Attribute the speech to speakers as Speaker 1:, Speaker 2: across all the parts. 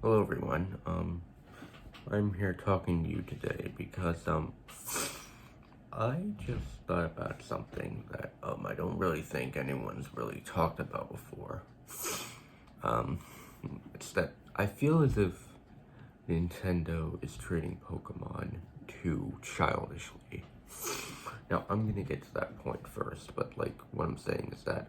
Speaker 1: Hello everyone. I'm here talking to you today because I just thought about something that I don't really think anyone's really talked about before. Um it's that I feel as if Nintendo is treating Pokemon too childishly. Now I'm gonna get to that point first, but like what I'm saying is that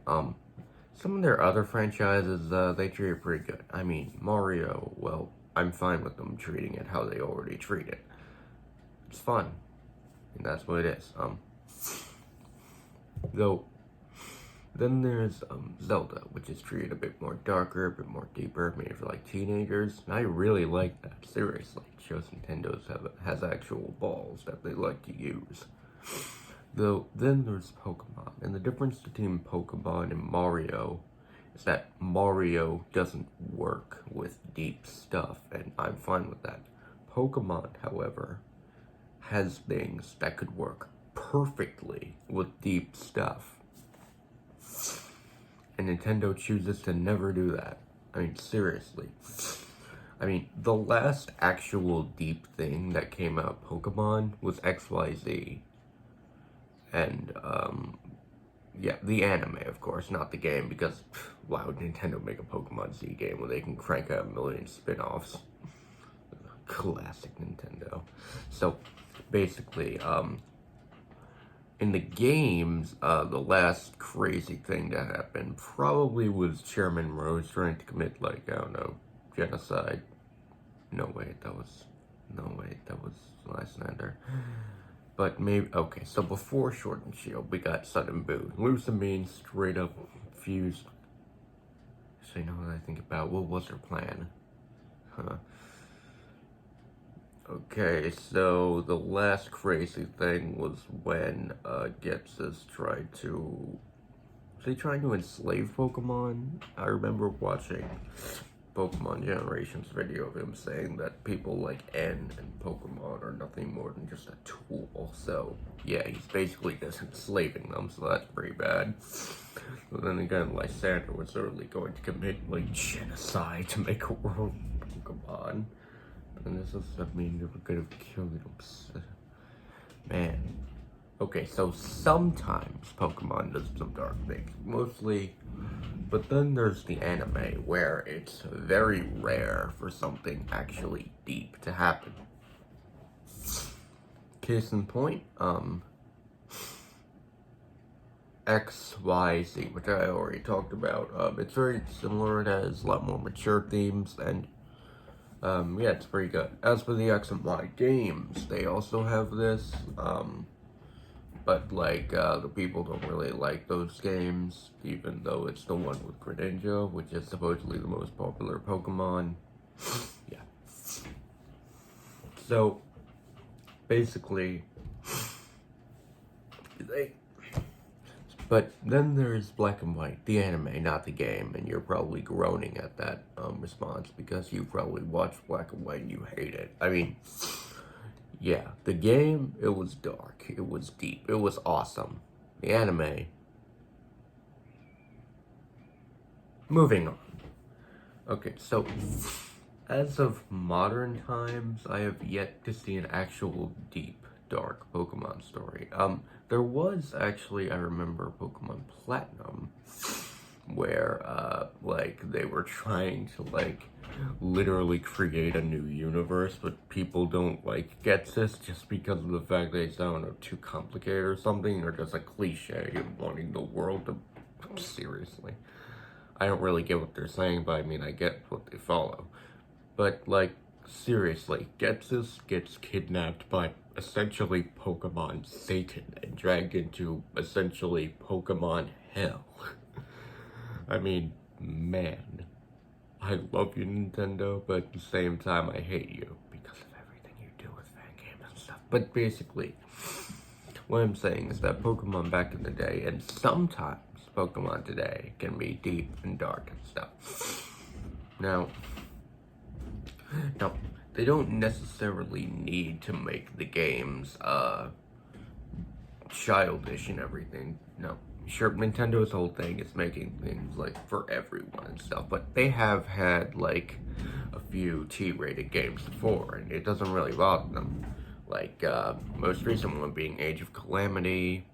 Speaker 1: some of their other franchises, they treat it pretty good. I mean, Mario, well, I'm fine with them treating it how they already treat it. It's fun, and that's what it is. Though, then there's, Zelda, which is treated a bit more darker, a bit more deeper, maybe for, like, teenagers. And I really like that, seriously. It shows has actual balls that they like to use. Though, then there's Pokemon, and the difference between Pokemon and Mario is that Mario doesn't work with deep stuff, and I'm fine with that. Pokemon, however, has things that could work perfectly with deep stuff. And Nintendo chooses to never do that. I mean, seriously. I mean, the last actual deep thing that came out of Pokemon was XYZ. And, yeah, the anime, of course, not the game, because why would Nintendo make a Pokemon Z game where they can crank out a million spin-offs? Classic Nintendo. So, basically, in the games, the last crazy thing that happened probably was Chairman Rose trying to commit, like, I don't know, genocide. No, wait, that was Lysander. But maybe, okay, so before Sword and Shield, we got Sun and Moon. Lusamine straight up fused. So you know what I think about? What was her plan? Huh. Okay, so the last crazy thing was when, Ghetsis tried to... Was he trying to enslave Pokemon? I remember watching Pokemon Generations video of him saying that people like N and Pokemon are nothing more than just a tool. So, yeah, he's basically just enslaving them, so that's pretty bad. But then again, Lysander was certainly going to commit, like, genocide to make a world of Pokemon. And this is, I mean, they were gonna kill them. Man. Okay, so sometimes Pokemon does some dark things. Mostly. But then there's the anime, where it's very rare for something actually deep to happen. Case in point, XYZ, which I already talked about. It's very similar, it has a lot more mature themes, and, yeah, it's pretty good. As for the X and Y games, they also have this, but, like, the people don't really like those games, even though it's the one with Greninja, which is supposedly the most popular Pokemon. Yeah. So, basically, but then there's Black and White, the anime, not the game, and you're probably groaning at that, response, because you probably watched Black and White and you hate it. I mean... Yeah, the game, it was dark, it was deep, it was awesome. The anime... Moving on. Okay, so, as of modern times, I have yet to see an actual deep, dark Pokemon story. There was actually, I remember, Pokemon Platinum, where, like, they were trying to, like, literally create a new universe, but people don't like Ghetsis just because of the fact that it's, I don't know, too complicated or something, or just a cliche of wanting the world to... Seriously. I don't really get what they're saying, but I mean, I get what they follow. But, like, seriously, Ghetsis gets kidnapped by essentially Pokemon Satan and dragged into essentially Pokemon Hell. I mean, man. I love you, Nintendo, but at the same time, I hate you because of everything you do with fan games and stuff. But basically, what I'm saying is that Pokemon back in the day, and sometimes Pokemon today, can be deep and dark and stuff. Now, they don't necessarily need to make the games, childish and everything. No. Sure, Nintendo's whole thing is making things, like, for everyone and stuff, but they have had, like, a few T-rated games before, and it doesn't really bother them. Like, most recent one being Age of Calamity,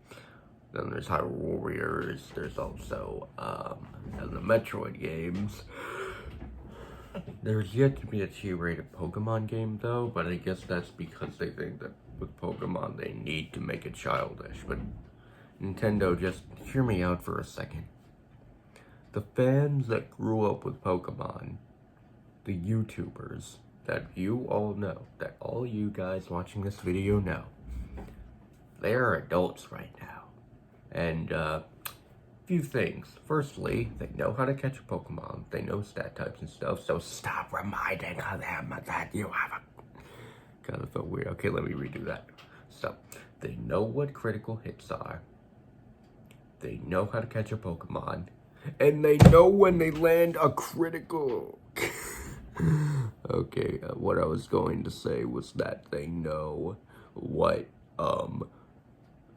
Speaker 1: then there's Hyrule Warriors, there's also, the Metroid games. There's yet to be a T-rated Pokemon game, though, but I guess that's because they think that with Pokemon they need to make it childish, but Nintendo, just hear me out for a second. The fans that grew up with Pokemon, the YouTubers that you all know, that all you guys watching this video know, they're adults right now. And, few things. Firstly, they know how to catch a Pokemon. They know stat types and stuff, so stop reminding them that you have a... Kind of felt weird. Okay, let me redo that. So, they know what critical hits are. They know how to catch a Pokemon. And they know when they land a critical... Okay, what I was going to say was that they know what,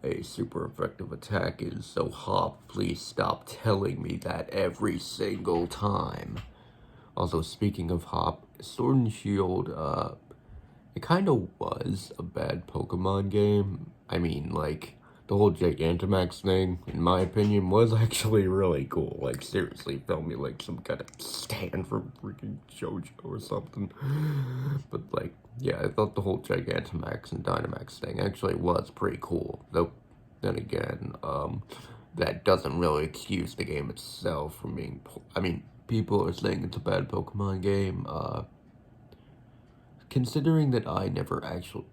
Speaker 1: a super effective attack is, so Hop, please stop telling me that every single time. Also, speaking of Hop, Sword and Shield, it kind of was a bad Pokemon game. I mean, like, the whole Gigantamax thing, in my opinion, was actually really cool. Like, seriously, felt me like some kind of stand for freaking JoJo or something. But, like, yeah, I thought the whole Gigantamax and Dynamax thing actually was pretty cool. Though, then again, that doesn't really excuse the game itself from being... I mean, people are saying it's a bad Pokemon game. Considering that I never actually...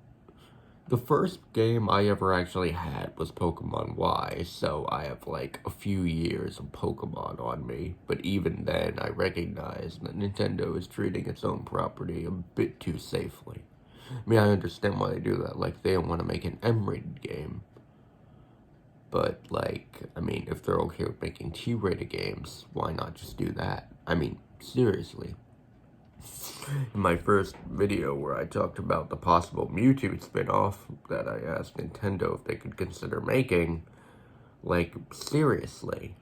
Speaker 1: The first game I ever actually had was Pokemon Y, so I have like a few years of Pokemon on me, but even then I recognize that Nintendo is treating its own property a bit too safely. I mean, I understand why they do that, like they don't want to make an M-rated game, but like, I mean, if they're okay with making T-rated games, why not just do that? I mean, seriously. In my first video where I talked about the possible Mewtwo spin-off that I asked Nintendo if they could consider making, like, seriously,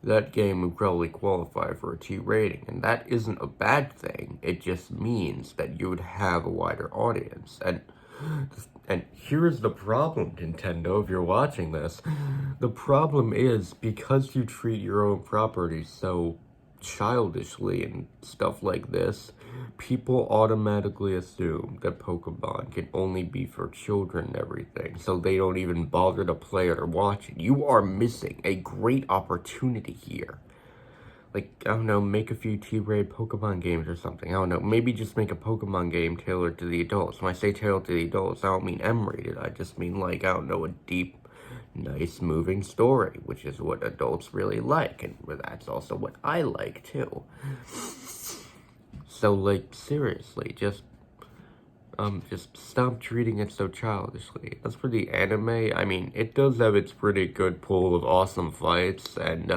Speaker 1: that game would probably qualify for a T rating, and that isn't a bad thing. It just means that you would have a wider audience, and here's the problem, Nintendo, if you're watching this. The problem is, because you treat your own property so childishly and stuff like this, people automatically assume that Pokemon can only be for children and everything, so they don't even bother to play it or watch it. You are missing a great opportunity here. Like, I don't know, make a few T-rated Pokemon games or something. I don't know, maybe just make a Pokemon game tailored to the adults. When I say tailored to the adults, I don't mean M-rated. I just mean, like, I don't know, a deep, nice, moving story, which is what adults really like, and that's also what I like, too. So, like, seriously, just stop treating it so childishly. As for the anime, I mean, it does have its pretty good pool of awesome fights, and,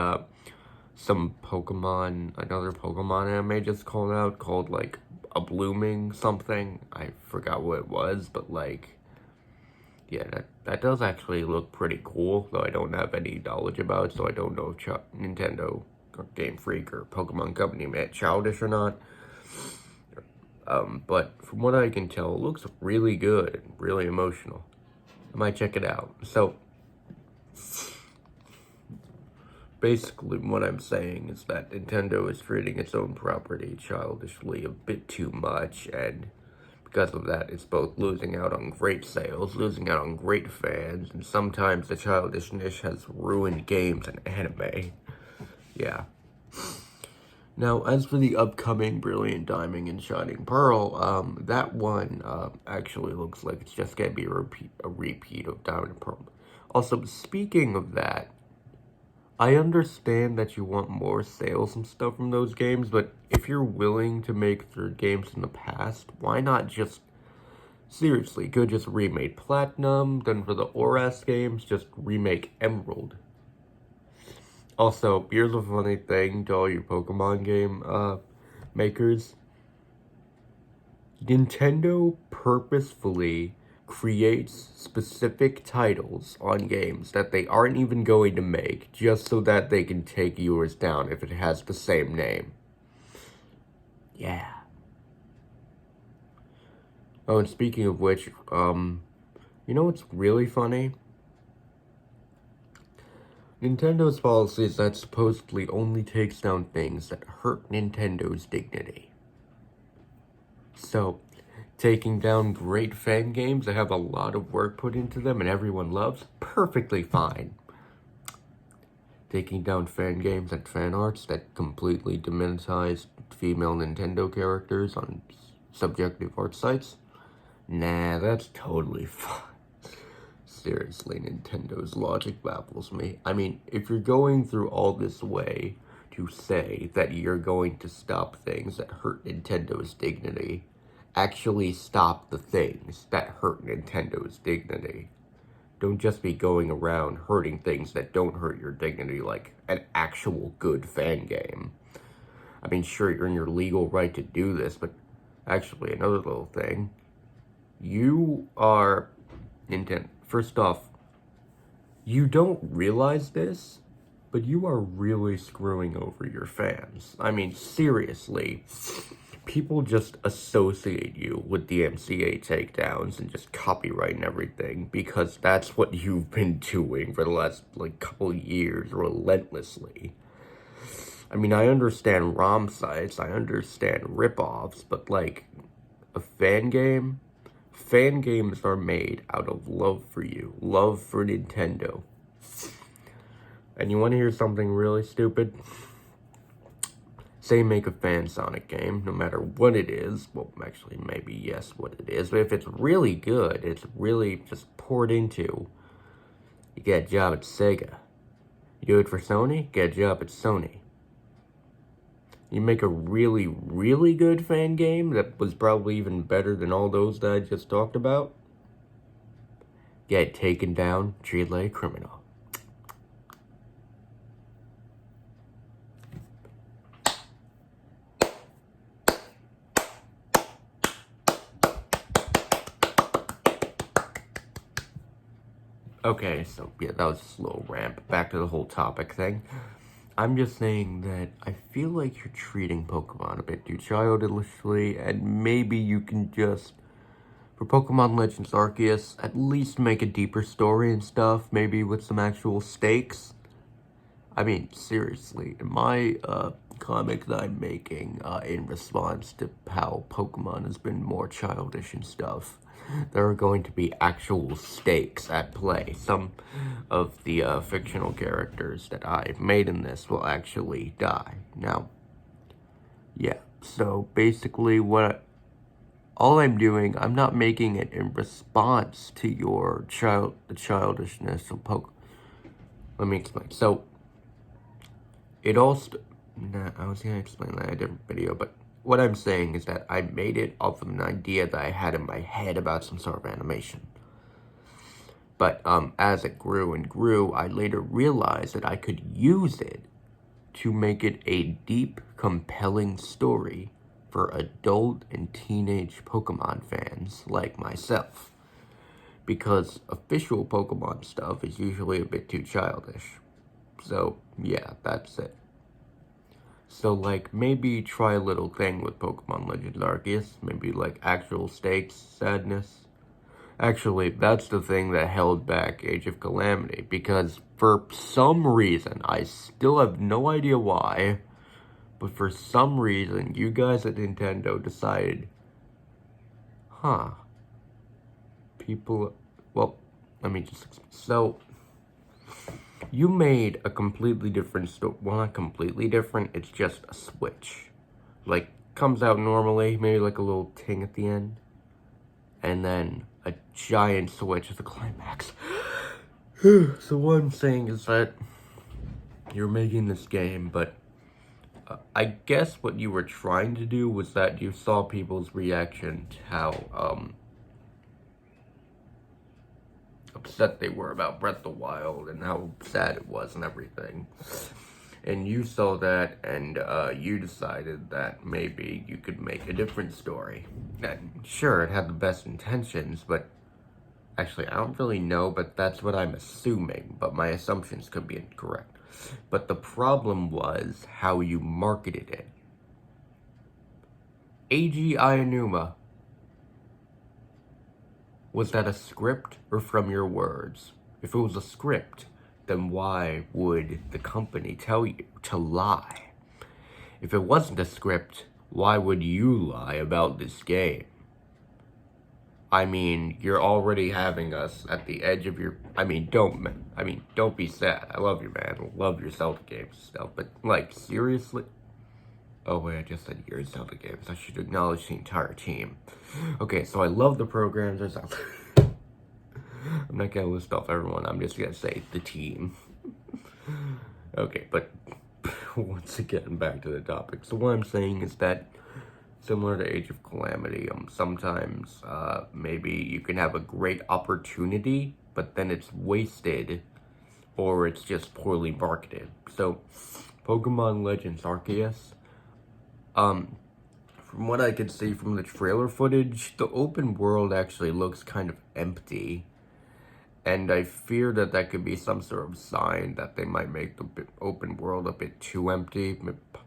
Speaker 1: some Pokemon, another Pokemon anime just called out, called, like, A Blooming something. I forgot what it was, but, like, yeah, that does actually look pretty cool, though I don't have any knowledge about it, so I don't know if Nintendo, or Game Freak, or Pokemon Company meant childish or not. But from what I can tell, it looks really good and really emotional. I might check it out. So, basically what I'm saying is that Nintendo is treating its own property childishly a bit too much, and because of that, it's both losing out on great sales, losing out on great fans, and sometimes the childishness has ruined games and anime. Yeah. Now, as for the upcoming Brilliant Diamond and Shining Pearl, that one actually looks like it's just going to be a repeat of Diamond and Pearl. Also, speaking of that, I understand that you want more sales and stuff from those games, but if you're willing to make third games in the past, why not just, seriously, go just remake Platinum, then for the ORAS games, just remake Emerald. Also, here's a funny thing to all you Pokemon game makers. Nintendo purposefully creates specific titles on games that they aren't even going to make just so that they can take yours down if it has the same name. Yeah. Oh, and speaking of which, you know what's really funny? Nintendo's policy is that supposedly only takes down things that hurt Nintendo's dignity. So, taking down great fan games that have a lot of work put into them and everyone loves, perfectly fine. Taking down fan games and fan arts that completely demonetize female Nintendo characters on subjective art sites, nah, that's totally fine. Seriously, Nintendo's logic baffles me. I mean, if you're going through all this way to say that you're going to stop things that hurt Nintendo's dignity, actually stop the things that hurt Nintendo's dignity. Don't just be going around hurting things that don't hurt your dignity like an actual good fan game. I mean, sure, you're in your legal right to do this, but actually, another little thing. You are Nintendo. First off, you don't realize this, but you are really screwing over your fans. I mean, seriously, people just associate you with the MCA takedowns and just copyright and everything because that's what you've been doing for the last, couple years relentlessly. I mean, I understand ROM sites, I understand ripoffs, but, a fan game? Fan games are made out of love for you, love for Nintendo. And you want to hear something really stupid? Say make a fan Sonic game, no matter what it is. Well, actually, maybe yes, what it is. But if it's really good, it's really just poured into. You get a job at Sega. You do it for Sony, get a job at Sony. You make a really, really good fan game that was probably even better than all those that I just talked about. Get taken down, treated like a criminal. Okay, so yeah, that was just a little rant. Back to the whole topic thing. I'm just saying that I feel like you're treating Pokemon a bit too childishly, and maybe you can just, for Pokemon Legends Arceus, at least make a deeper story and stuff, maybe with some actual stakes. I mean, seriously, in my comic that I'm making in response to how Pokemon has been more childish and stuff, there are going to be actual stakes at play. Some of the fictional characters that I've made in this will actually die. Now, yeah, so basically all I'm doing, I'm not making it in response to your the childishness of Pokemon. Let me explain. So, it all I was gonna explain that in a different video, but what I'm saying is that I made it off of an idea that I had in my head about some sort of animation. But as it grew and grew, I later realized that I could use it to make it a deep, compelling story for adult and teenage Pokemon fans like myself. Because official Pokemon stuff is usually a bit too childish. So, yeah, that's it. So, maybe try a little thing with Pokemon Legends Arceus. Maybe, actual stakes, sadness. Actually, that's the thing that held back Age of Calamity. Because for some reason, I still have no idea why, but for some reason, you guys at Nintendo decided, well, let me just explain. So, you made a completely different story. Well, not completely different, it's just a switch. Comes out normally, maybe a little ting at the end. And then a giant switch at the climax. So what I'm saying is that you're making this game, but I guess what you were trying to do was that you saw people's reaction to how, upset they were about Breath of the Wild and how sad it was and everything. And you saw that, and you decided that maybe you could make a different story. And sure, it had the best intentions, but actually, I don't really know, but that's what I'm assuming. But my assumptions could be incorrect. But the problem was how you marketed it. Eiji Aonuma. Was that a script or from your words? If it was a script, then why would the company tell you to lie? If it wasn't a script, why would you lie about this game? I mean, you're already having us at the edge of your... don't be sad. I love you, man. I love your Zelda games and stuff. But, like, seriously? Oh, wait, I just said your Zelda games. I should acknowledge the entire team. Okay, so I love the programs. I'm not gonna list off everyone. I'm just gonna say the team. Okay, but once again, back to the topic. So what I'm saying is that, similar to Age of Calamity, sometimes maybe you can have a great opportunity, but then it's wasted, or it's just poorly marketed. So, Pokemon Legends Arceus, from what I could see from the trailer footage, the open world actually looks kind of empty. And I fear that that could be some sort of sign that they might make the open world a bit too empty,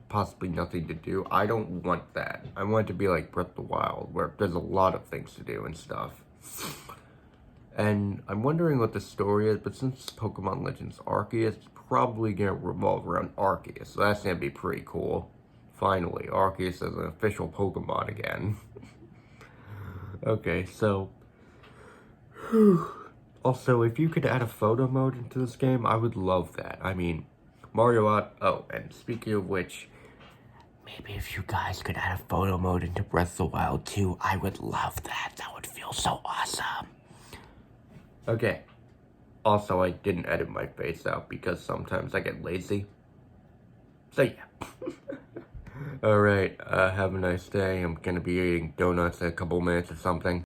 Speaker 1: possibly nothing to do. I don't want that. I want it to be like Breath of the Wild, where there's a lot of things to do and stuff. And I'm wondering what the story is, but since it's Pokemon Legends Arceus, it's probably going to revolve around Arceus, so that's going to be pretty cool. Finally, Arceus is an official Pokemon again. Okay, so... Also, if you could add a photo mode into this game, I would love that. I mean, oh, and speaking of which, maybe if you guys could add a photo mode into Breath of the Wild too, I would love that. That would feel so awesome. Okay. Also, I didn't edit my face out because sometimes I get lazy. So, yeah. Alright, have a nice day. I'm gonna be eating donuts in a couple minutes or something.